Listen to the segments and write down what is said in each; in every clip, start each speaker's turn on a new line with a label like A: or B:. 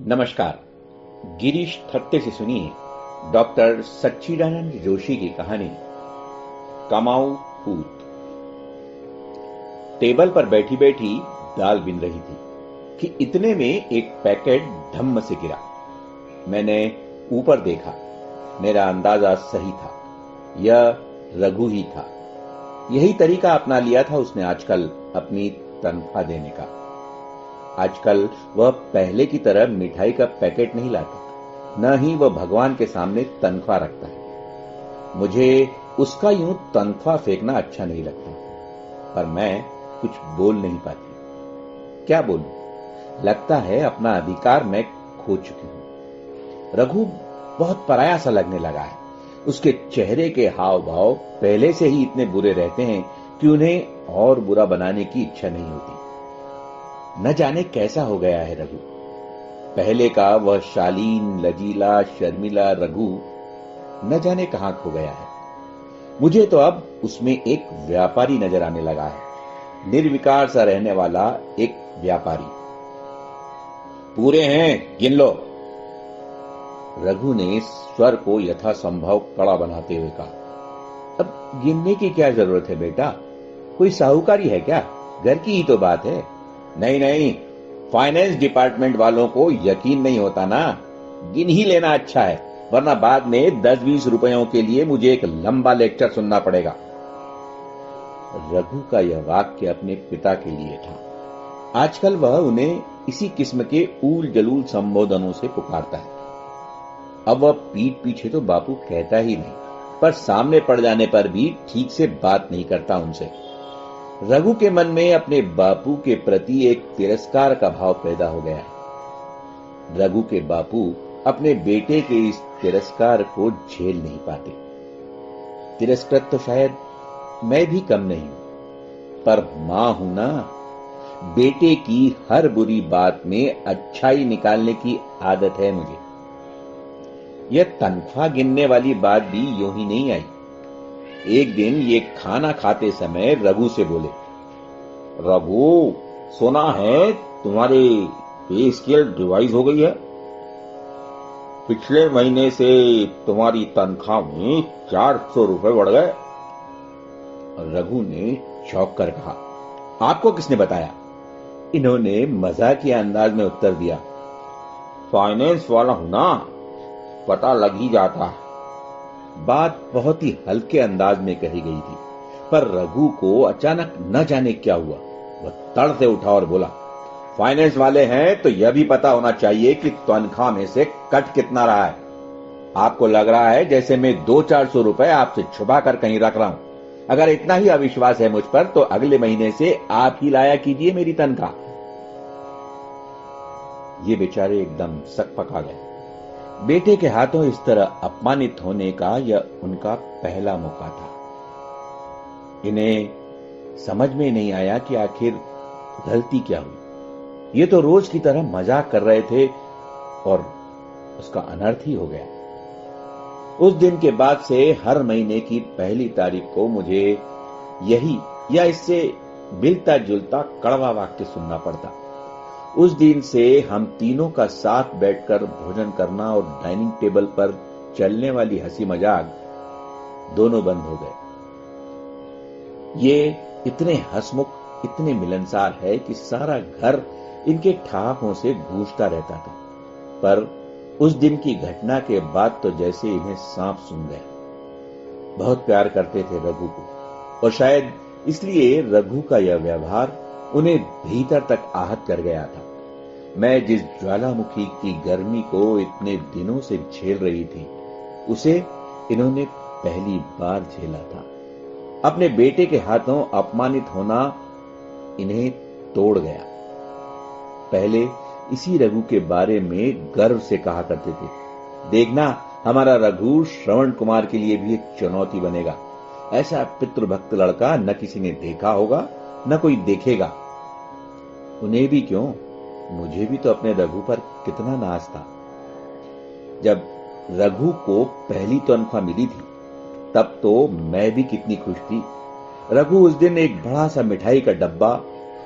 A: नमस्कार। गिरीश थत्ते से सुनिए डॉक्टर सच्चिदानंद जोशी की कहानी कमाऊ पूत। टेबल पर बैठी बैठी दाल बिन रही थी कि इतने में एक पैकेट धम्म से गिरा। मैंने ऊपर देखा। मेरा अंदाजा सही था, यह रघु ही था। यही तरीका अपना लिया था उसने आजकल अपनी तनख्वाह देने का। आजकल वह पहले की तरह मिठाई का पैकेट नहीं लाता, न ही वह भगवान के सामने तनख्वाह रखता है। मुझे उसका यूं तनख्वाह फेंकना अच्छा नहीं लगता, पर मैं कुछ बोल नहीं पाती। क्या बोलूं? लगता है अपना अधिकार मैं खो चुकी हूं। रघु बहुत पराया सा लगने लगा है। उसके चेहरे के हाव भाव पहले से ही इतने बुरे रहते हैं कि उन्हें और बुरा बनाने की इच्छा नहीं होती। न जाने कैसा हो गया है रघु। पहले का वह शालीन, लजीला, शर्मिला रघु न जाने कहां खो गया है। मुझे तो अब उसमें एक व्यापारी नजर आने लगा है, निर्विकार सा रहने वाला एक व्यापारी। पूरे हैं, गिन लो। रघु ने स्वर को यथासंभव कड़ा बनाते हुए कहा। अब गिनने की क्या जरूरत है बेटा? कोई साहूकारी है क्या? घर की ही तो बात है। नहीं, फाइनेंस डिपार्टमेंट वालों को यकीन नहीं होता ना। गिन ही लेना अच्छा है, वरना बाद में 10-20 रुपयों के लिए मुझे एक लंबा लेक्चर सुनना पड़ेगा। रघु का यह वाक्य अपने पिता के लिए था। आजकल वह उन्हें इसी किस्म के ऊल जलूल संबोधनों से पुकारता है। अब वह पीठ पीछे तो बापू कहता ही नहीं, पर सामने पड़ जाने पर भी ठीक से बात नहीं करता उनसे। रघु के मन में अपने बापू के प्रति एक तिरस्कार का भाव पैदा हो गया है। रघु के बापू अपने बेटे के इस तिरस्कार को झेल नहीं पाते। तिरस्कृत तो शायद मैं भी कम नहीं हूं, पर मां हूं ना। बेटे की हर बुरी बात में अच्छाई निकालने की आदत है मुझे। यह तनख्वाह गिनने वाली बात भी यूं ही नहीं आई। एक दिन ये खाना खाते समय रघु से बोले, रघु, सुना है तुम्हारी पे स्केल रिवाइज हो गई है। पिछले महीने से तुम्हारी तनख्वाह में 400 रुपए बढ़ गए। रघु ने चौंक कर कहा, आपको किसने बताया? इन्होंने मजाकिया अंदाज में उत्तर दिया, फाइनेंस वाला हूं ना, पता लग ही जाता है। बात बहुत ही हल्के अंदाज में कही गई थी, पर रघु को अचानक न जाने क्या हुआ। वह तड़ से उठा और बोला, फाइनेंस वाले हैं तो यह भी पता होना चाहिए कि तनख्वाह में से कट कितना रहा है। आपको लग रहा है जैसे मैं 200-400 रुपए आपसे छुपा कर कहीं रख रहा हूं। अगर इतना ही अविश्वास है मुझ पर तो अगले महीने से आप ही लाया कीजिए मेरी तनख्वाह। ये बेचारे एकदम सकपका गए। बेटे के हाथों इस तरह अपमानित होने का यह उनका पहला मौका था। इन्हें समझ में नहीं आया कि आखिर गलती क्या हुई। ये तो रोज की तरह मजाक कर रहे थे और उसका अनर्थ ही हो गया। उस दिन के बाद से हर महीने की पहली तारीख को मुझे यही या इससे मिलता जुलता कड़वा वाक्य सुनना पड़ता। उस दिन से हम तीनों का साथ बैठकर भोजन करना और डाइनिंग टेबल पर चलने वाली हंसी मजाक दोनों बंद हो गए। ये इतने हंसमुख, इतने मिलनसार है कि सारा घर इनके ठहाकों से गूंजता रहता था। पर उस दिन की घटना के बाद तो जैसे इन्हें सांप सूंघ गया। बहुत प्यार करते थे रघु को, और शायद इसलिए रघु का यह व्यवहार उन्हें भीतर तक आहत कर गया था। मैं जिस ज्वालामुखी की गर्मी को इतने दिनों से झेल रही थी, उसे इन्होंने पहली बार झेला था। अपने बेटे के हाथों अपमानित होना इन्हें तोड़ गया। पहले इसी रघु के बारे में गर्व से कहा करते थे, देखना हमारा रघु श्रवण कुमार के लिए भी एक चुनौती बनेगा। ऐसा पितृभक्त लड़का न किसी ने देखा होगा, न कोई देखेगा। उन्हें भी क्यों, मुझे भी तो अपने रघु पर कितना नाज था। जब रघु को पहली तनख्वाह मिली थी तब तो मैं भी कितनी खुश थी। रघु उस दिन एक बड़ा सा मिठाई का डब्बा,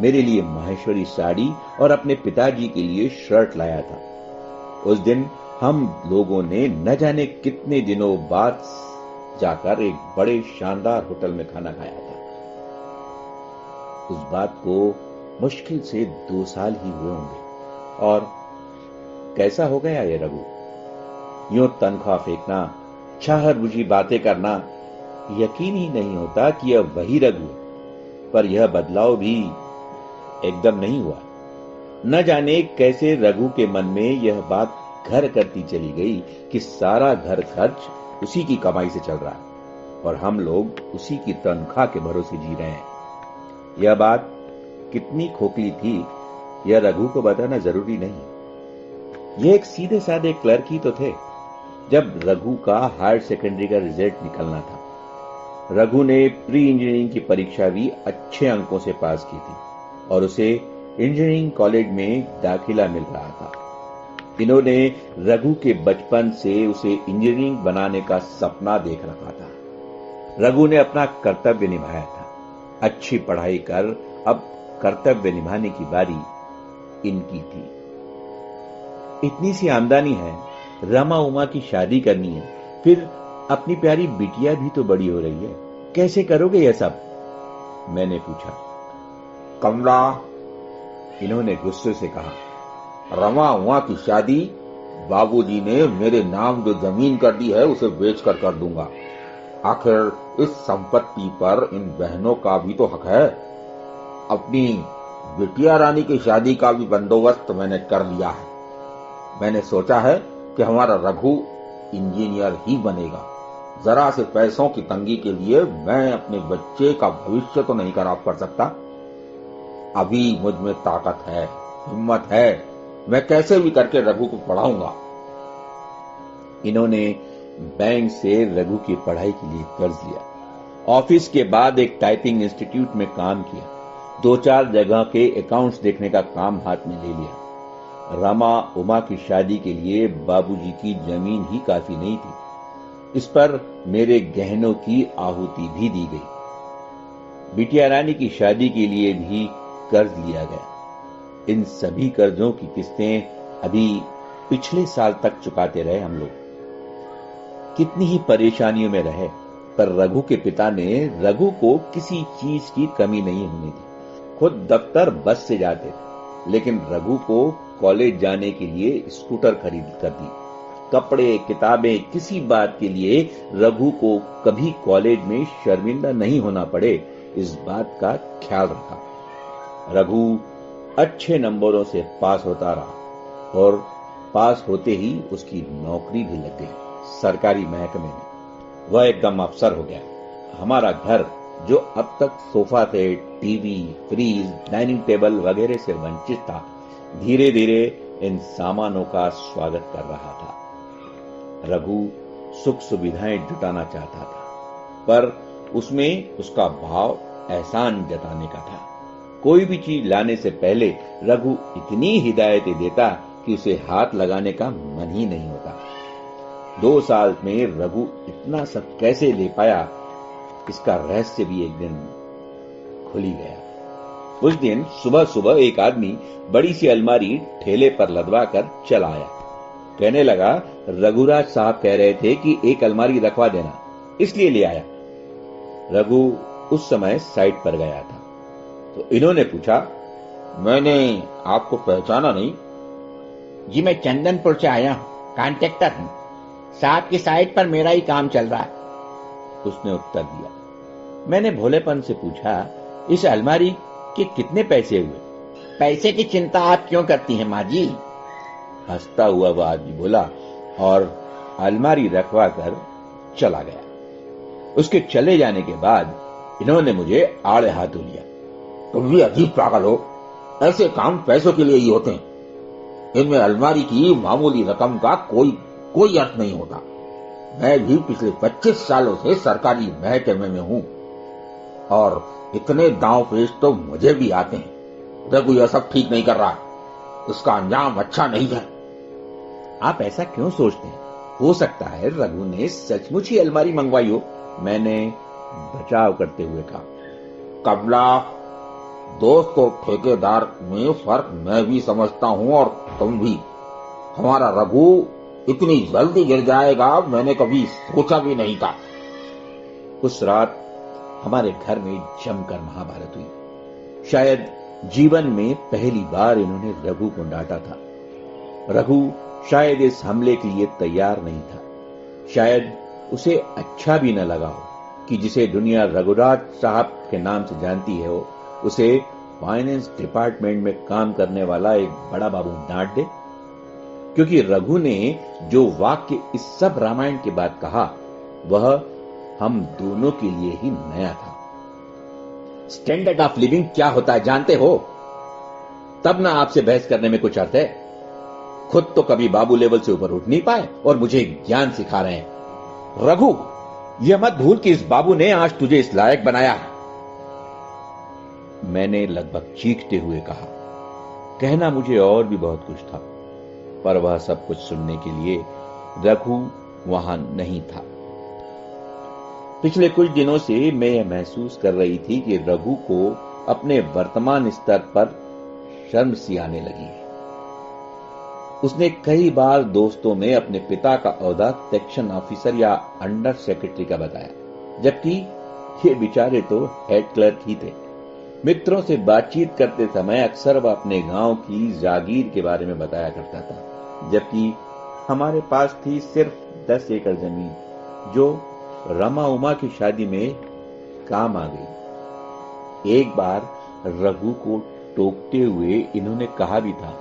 A: मेरे लिए माहेश्वरी साड़ी और अपने पिताजी के लिए शर्ट लाया था। उस दिन हम लोगों ने न जाने कितने दिनों बाद जाकर एक बड़े शानदार होटल में खाना खाया था। उस बात को मुश्किल से 2 साल ही हुए होंगे और कैसा हो गया ये रघु। यूं तनख्वाह फेंकना, छाहर-बुझी बातें करना, यकीन ही नहीं होता कि यह वही रघु है। पर यह बदलाव भी एकदम नहीं हुआ। न जाने कैसे रघु के मन में यह बात घर करती चली गई कि सारा घर खर्च उसी की कमाई से चल रहा है और हम लोग उसी की तनख्वाह के भरोसे जी रहे हैं। यह बात कितनी खोखली थी यह रघु को बताना जरूरी नहीं। यह एक सीधे साधे क्लर्क ही तो थे। जब रघु का हायर सेकेंडरी का रिजल्ट निकलना था, रघु ने प्री इंजीनियरिंग की परीक्षा भी अच्छे अंकों से पास की थी और उसे इंजीनियरिंग कॉलेज में दाखिला मिल रहा था। इन्होंने रघु के बचपन से उसे इंजीनियरिंग बनाने का सपना देख रखा था। रघु ने अपना कर्तव्य निभाया था। अच्छी पढ़ाई कर अब कर्तव्य निभाने की बारी इनकी थी। इतनी सी आमदनी है, रमा उमा की शादी करनी है, फिर अपनी प्यारी बिटिया भी तो बड़ी हो रही है, कैसे करोगे यह सब? मैंने पूछा।
B: कमला, इन्होंने गुस्से से कहा, रमा उमा की शादी बाबूजी ने मेरे नाम जो जमीन कर दी है उसे बेचकर कर दूंगा। आखिर इस संपत्ति पर इन बहनों का भी तो हक है। अपनी बिटिया रानी की शादी का भी बंदोबस्त मैंने कर लिया है। मैंने सोचा है कि हमारा रघु इंजीनियर ही बनेगा। जरा से पैसों की तंगी के लिए मैं अपने बच्चे का भविष्य तो नहीं खराब कर सकता। अभी मुझ में ताकत है, हिम्मत है, मैं कैसे भी करके रघु को पढ़ाऊंगा।
A: इन्होंने बैंक से रघु की पढ़ाई के लिए कर्ज लिया। ऑफिस के बाद एक टाइपिंग इंस्टीट्यूट में काम किया। 2-4 जगह के अकाउंट्स देखने का काम हाथ में ले लिया। रमा उमा की शादी के लिए बाबूजी की जमीन ही काफी नहीं थी। इस पर मेरे गहनों की आहुति भी दी गई। बिटिया रानी की शादी के लिए भी कर्ज लिया गया। इन सभी कर्जों की किस्तें अभी पिछले साल तक चुकाते रहे हम लोग। कितनी ही परेशानियों में रहे, पर रघु के पिता ने रघु को किसी चीज की कमी नहीं होने दी। खुद दफ्तर बस से जाते थे, लेकिन रघु को कॉलेज जाने के लिए स्कूटर खरीद कर दी। कपड़े, किताबें, किसी बात के लिए रघु को कभी कॉलेज में शर्मिंदा नहीं होना पड़े, इस बात का ख्याल रखा। रघु अच्छे नंबरों से पास होता रहा और पास होते ही उसकी नौकरी भी लग गई सरकारी महकमे में। वह एकदम अफसर हो गया। हमारा घर जो अब तक sofa set, TV, fridge, dining table वगैरह से वंचित था, धीरे धीरे इन सामानों का स्वागत कर रहा था। रघु सुख सुविधाएं जुटाना चाहता था, पर उसमें उसका भाव एहसान जताने का था। कोई भी चीज लाने से पहले रघु इतनी हिदायतें देता कि उसे हाथ लगाने का मन ही नहीं होता। 2 साल में रघु इतना सब कैसे ले पाया, इसका रहस्य भी एक दिन खुल ही गया। उस दिन सुबह सुबह एक आदमी बड़ी सी अलमारी ठेले पर लदवा कर चला आया। कहने लगा, रघुराज साहब कह रहे थे कि एक अलमारी रखवा देना, इसलिए ले आया। रघु उस समय साइट पर गया था, तो इन्होंने पूछा,
B: मैंने आपको पहचाना नहीं।
C: जी, मैं चंदनपुर से आया हूं, कॉन्ट्रैक्टर हूं। साहब की साइट पर मेरा ही काम चल रहा है,
A: उसने उत्तर दिया। मैंने भोलेपन से पूछा, इस अलमारी के कितने पैसे हुए?
C: पैसे की चिंता आप क्यों करती हैं माँ जी?
A: हंसता हुआ वह आदमी बोला और अलमारी रखवा कर चला गया। उसके चले जाने के बाद इन्होंने मुझे आड़े हाथों लिया।
B: तुम भी अजीब पागल हो, ऐसे काम पैसों के लिए ही होते हैं। इनमें अलमारी की मामूली रकम का कोई अर्थ नहीं होता। मैं भी पिछले 25 सालों से सरकारी महकमे में हूं और इतने दांव पेच तो मुझे भी आते हैं। रघु यह सब ठीक नहीं कर रहा, उसका अंजाम अच्छा नहीं है।
A: आप ऐसा क्यों सोचते हैं? हो सकता है रघु ने सचमुच ही अलमारी मंगवाई हो, मैंने बचाव करते हुए कहा।
B: कमला, दोस्त और ठेकेदार में फर्क मैं भी समझता हूं और तुम भी। हमारा रघु इतनी जल्दी गिर जाएगा मैंने कभी सोचा भी नहीं था।
A: उस रात हमारे घर में जमकर महाभारत हुई। शायद जीवन में पहली बार इन्होंने रघु को डांटा था। रघु शायद इस हमले के लिए तैयार नहीं था। शायद उसे अच्छा भी न लगा हो कि जिसे दुनिया रघुराज साहब के नाम से जानती है हो, उसे फाइनेंस डिपार्टमेंट में काम करने वाला एक बड़ा बाबू डांट दे। क्योंकि रघु ने जो वाक्य इस सब रामायण के बाद कहा, वह हम दोनों के लिए ही नया था। स्टैंडर्ड ऑफ लिविंग क्या होता है जानते हो? तब ना आपसे बहस करने में कुछ अर्थ है। खुद तो कभी बाबू लेवल से ऊपर उठ नहीं पाए और मुझे ज्ञान सिखा रहे हैं। रघु, यह मत भूल कि इस बाबू ने आज तुझे इस लायक बनाया है। मैंने लगभग चीखते हुए कहा। कहना मुझे और भी बहुत कुछ था, पर वह सब कुछ सुनने के लिए रघु वहां नहीं था। पिछले कुछ दिनों से मैं यह महसूस कर रही थी कि रघु को अपने वर्तमान स्तर पर शर्म सी आने लगी है। उसने कई बार दोस्तों में अपने पिता का ओहदा सेक्शन ऑफिसर या अंडर सेक्रेटरी का बताया, जबकि ये बेचारे तो हेड क्लर्क ही थे। मित्रों से बातचीत करते समय अक्सर वह अपने गांव की जागीर के बारे में बताया करता था, जबकि हमारे पास थी सिर्फ 10 एकड़ जमीन जो रमा उमा की शादी में काम आ गई। एक बार रघु को टोकते हुए इन्होंने कहा भी था,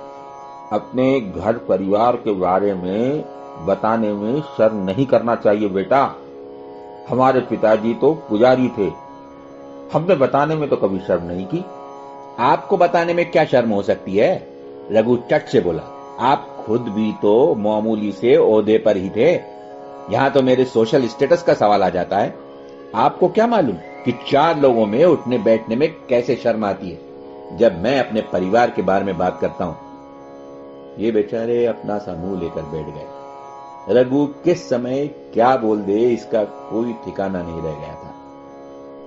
B: अपने घर परिवार के बारे में बताने में शर्म नहीं करना चाहिए बेटा। हमारे पिताजी तो पुजारी थे, हमने बताने में तो कभी शर्म नहीं की।
A: आपको बताने में क्या शर्म हो सकती है? रघु चट से बोला। आप खुद भी तो मामूली से ओहदे पर ही थे। यहां तो मेरे सोशल स्टेटस का सवाल आ जाता है। आपको क्या मालूम कि 4 लोगों में उठने बैठने में कैसे शर्म आती है जब मैं अपने परिवार के बारे में बात करता हूं। ये बेचारे अपना सा मुंह लेकर बैठ गए। रघु किस समय क्या बोल दे इसका कोई ठिकाना नहीं रह गया था।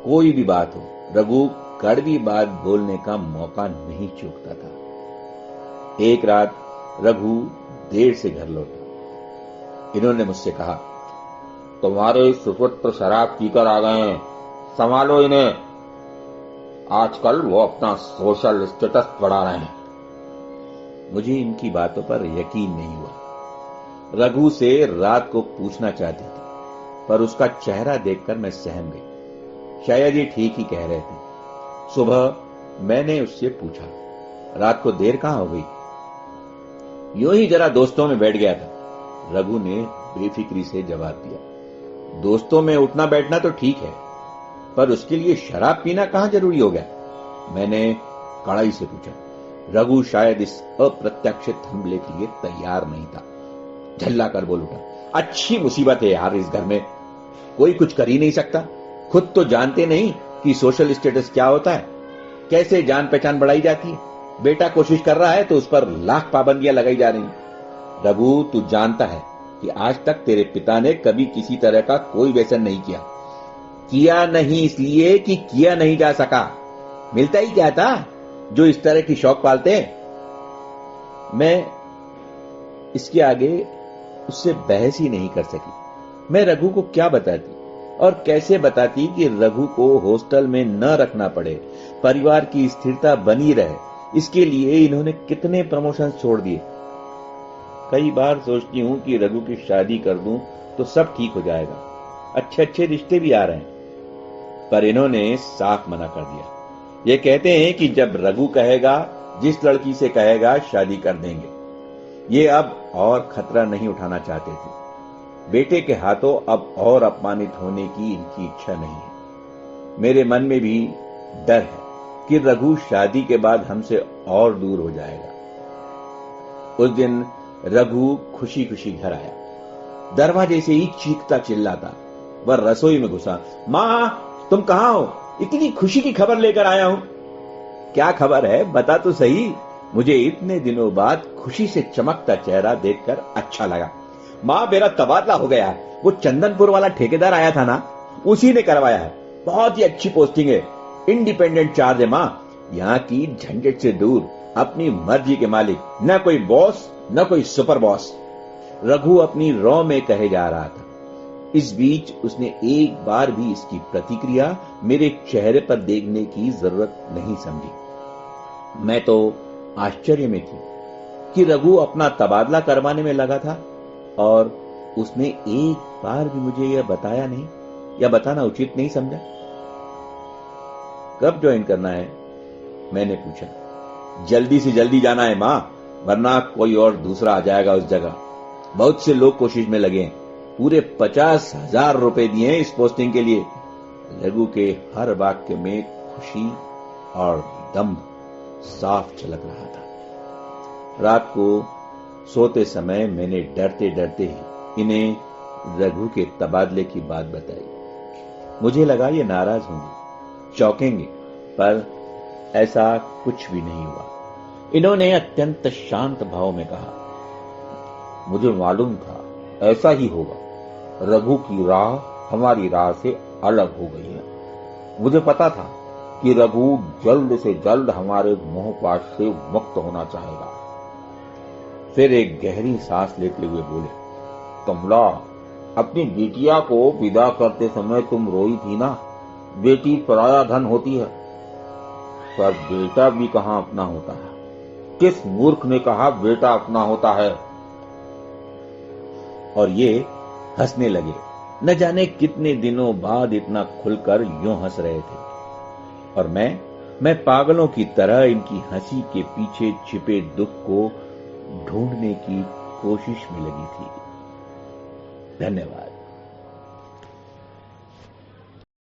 A: कोई भी बात हो, रघु कड़वी बात बोलने का मौका नहीं चूकता था। एक रात रघु देर से घर लौटा। इन्होंने मुझसे कहा,
B: तुम्हारे सुपुत्र शराब पीकर आ गए हैं, संभालो इन्हें। आजकल वो अपना सोशल स्टेटस बढ़ा रहे हैं।
A: मुझे इनकी बातों पर यकीन नहीं हुआ। रघु से रात को पूछना चाहती थी, पर उसका चेहरा देखकर मैं सहम गई। शायद ये ठीक ही कह रहे थे। सुबह मैंने उससे पूछा, रात को देर कहां हो गई? यूं ही जरा दोस्तों में बैठ गया था, रघु ने बेफिक्री से जवाब दिया। दोस्तों में उठना बैठना तो ठीक है, पर उसके लिए शराब पीना कहां जरूरी हो गया? मैंने कड़ाई से पूछा। रघु शायद इस अप्रत्याशित हमले के लिए तैयार नहीं था। झल्ला कर बोल उठा, अच्छी मुसीबत है यार, इस घर में कोई कुछ कर ही नहीं सकता। खुद तो जानते नहीं कि सोशल स्टेटस क्या होता है, कैसे जान पहचान बढ़ाई जाती है। बेटा कोशिश कर रहा है तो उस पर लाख पाबंदियां लगाई जा रही हैं। रघु, तू जानता है कि आज तक तेरे पिता ने कभी किसी तरह का कोई व्यसन नहीं किया नहीं इसलिए कि किया नहीं जा सका। मिलता ही क्या था जो इस तरह की शौक पालते हैं। मैं इसके आगे उससे बहस ही नहीं कर सकी। मैं रघु को क्या बताती और कैसे बताती कि रघु को हॉस्टल में न रखना पड़े, परिवार की स्थिरता बनी रहे। इसके लिए इन्होंने कितने प्रमोशन छोड़ दिए। कई बार सोचती हूं कि रघु की शादी कर दूं तो सब ठीक हो जाएगा, अच्छे अच्छे रिश्ते भी आ रहे हैं, पर इन्होंने साफ मना कर दिया। ये कहते हैं कि जब रघु कहेगा, जिस लड़की से कहेगा शादी कर देंगे। ये अब और खतरा नहीं उठाना चाहते थे। बेटे के हाथों अब और अपमानित होने की इनकी इच्छा नहीं है। मेरे मन में भी डर है कि रघु शादी के बाद हमसे और दूर हो जाएगा। उस दिन रघु खुशी खुशी घर आया। दरवाजे से ही चीखता चिल्लाता वह रसोई में घुसा। मां, तुम कहां हो? इतनी खुशी की खबर लेकर आया हूं। क्या खबर है, बता तो सही। मुझे इतने दिनों बाद खुशी से चमकता चेहरा देखकर अच्छा लगा। मां, मेरा तबादला हो गया है। वो चंदनपुर वाला ठेकेदार आया था ना, उसी ने करवाया है। बहुत ही अच्छी पोस्टिंग है, इंडिपेंडेंट चार्ज है मां। यहाँ की झंझट से दूर, अपनी मर्जी के मालिक, न कोई बॉस न कोई सुपर बॉस, रघु अपनी रॉ में कहे जा रहा था। इस बीच उसने एक बार भी इसकी प्रतिक्रिया मेरे चेहरे पर देखने की जरूरत नहीं समझी। मैं तो आश्चर्य में थी कि रघु अपना तबादला करवाने में लगा था और उसने एक बार भी मुझे यह बताया नहीं या बताना उचित नहीं समझा। कब ज्वाइन करना है, मैंने पूछा। जल्दी से जल्दी जाना है मां, वरना कोई और दूसरा आ जाएगा उस जगह। बहुत से लोग कोशिश में लगे हैं, पूरे 50,000 रुपए दिए हैं इस पोस्टिंग के लिए। रघु के हर वाक्य में खुशी और दम्भ साफ झलक रहा था। रात को सोते समय मैंने डरते डरते ही इन्हें रघु के तबादले की बात बताई। मुझे लगा ये नाराज होंगे, चौंकेंगे, पर ऐसा कुछ भी नहीं हुआ। इन्होंने अत्यंत शांत भाव में कहा,
B: मुझे मालूम था ऐसा ही होगा। रघु की राह हमारी राह से अलग हो गई है। मुझे पता था कि रघु जल्द से जल्द हमारे मोहपाश से मुक्त होना चाहेगा। फिर एक गहरी सांस लेते हुए बोले, कमला, अपनी बिटिया को विदा करते समय तुम रोई थी ना। बेटी पराया धन होती है, पर बेटा भी कहां अपना होता है। किस मूर्ख ने कहा बेटा अपना होता है?
A: और ये हंसने लगे। न जाने कितने दिनों बाद इतना खुलकर यूं हंस रहे थे। और मैं पागलों की तरह इनकी हंसी के पीछे छिपे दुख को ढूंढने की कोशिश में लगी थी। धन्यवाद।